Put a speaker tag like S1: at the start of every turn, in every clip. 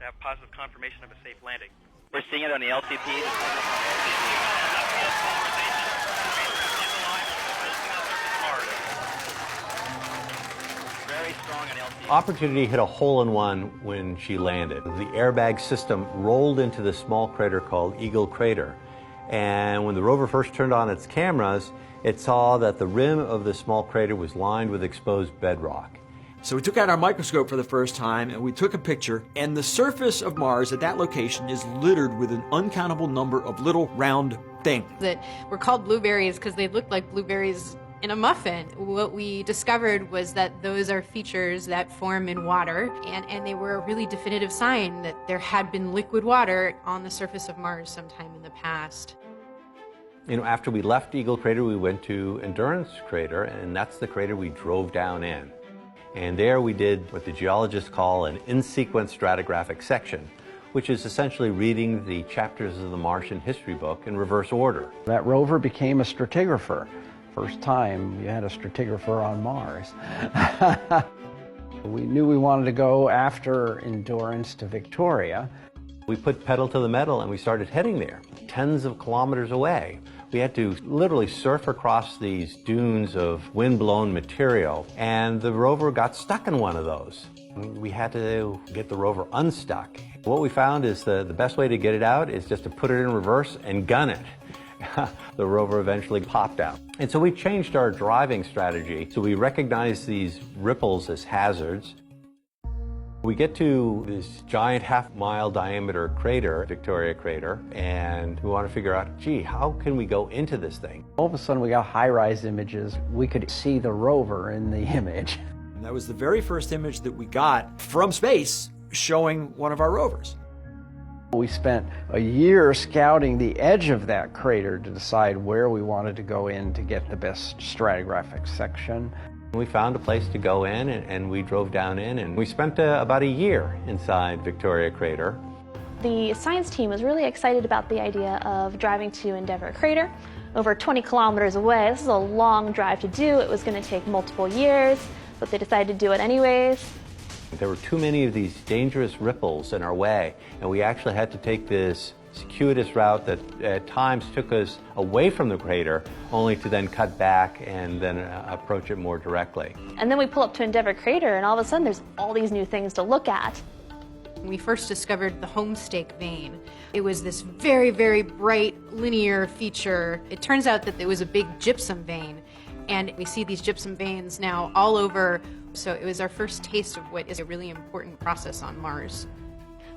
S1: to have positive confirmation of a safe landing.
S2: We're seeing it on the LTP. Very strong on LTP.
S3: Opportunity hit a hole-in-one when she landed. The airbag system rolled into the small crater called Eagle Crater. And when the rover first turned on its cameras, it saw that the rim of the small crater was lined with exposed bedrock.
S4: So we took out our microscope for the first time and we took a picture, and the surface of Mars at that location is littered with an uncountable number of little round things.
S5: That were called blueberries because they looked like blueberries in a muffin. What we discovered was that those are features that form in water, and they were a really definitive sign that there had been liquid water on the surface of Mars sometime in the past.
S3: You know, after we left Eagle Crater, we went to Endurance Crater, and that's the crater we drove down in. And there we did what the geologists call an in-sequence stratigraphic section, which is essentially reading the chapters of the Martian history book in reverse order.
S6: That rover became a stratigrapher. First time you had a stratigrapher on Mars. We knew we wanted to go after Endurance to Victoria.
S3: We put pedal to the metal and we started heading there, tens of kilometers away. We had to literally surf across these dunes of wind-blown material, and the rover got stuck in one of those. We had to get the rover unstuck. What we found is the best way to get it out is just to put it in reverse and gun it. The rover eventually popped out. And so we changed our driving strategy. So we recognized these ripples as hazards. We get to this giant half-mile diameter crater, Victoria Crater, and we want to figure out, gee, how can we go into this thing?
S6: All of a sudden we got high-rise images. We could see the rover in the image.
S4: And that was the very first image that we got from space showing one of our rovers.
S6: We spent a year scouting the edge of that crater to decide where we wanted to go in to get the best stratigraphic section.
S3: We found a place to go in, and we drove down in, and we spent about a year inside Victoria Crater.
S7: The science team was really excited about the idea of driving to Endeavour Crater, over 20 kilometers away. This is a long drive to do. It was going to take multiple years, but they decided to do it anyways.
S3: There were too many of these dangerous ripples in our way, and we actually had to take this circuitous route that at times took us away from the crater, only to then cut back and then approach it more directly.
S7: And then we pull up to Endeavour Crater, and all of a sudden there's all these new things to look at.
S5: We first discovered the homestake vein. It was this very, very bright linear feature. It turns out that it was a big gypsum vein, and we see these gypsum veins now all over. So it was our first taste of what is a really important process on Mars.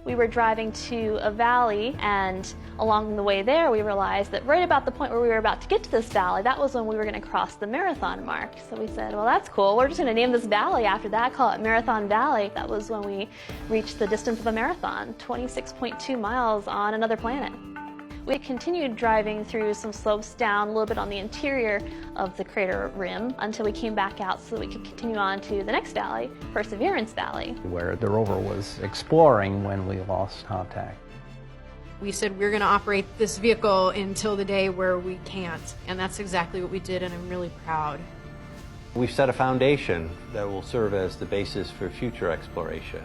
S7: We were driving to a valley, and along the way there we realized that right about the point where we were about to get to this valley, that was when we were going to cross the marathon mark. So we said, well, that's cool. We're just going to name this valley after that, call it Marathon Valley. That was when we reached the distance of a marathon, 26.2 miles on another planet. We continued driving through some slopes down a little bit on the interior of the crater rim until we came back out so that we could continue on to the next valley, Perseverance Valley,
S6: where the rover was exploring when we lost contact.
S5: We said we're going to operate this vehicle until the day where we can't, and that's exactly what we did, and I'm really proud.
S3: We've set a foundation that will serve as the basis for future exploration.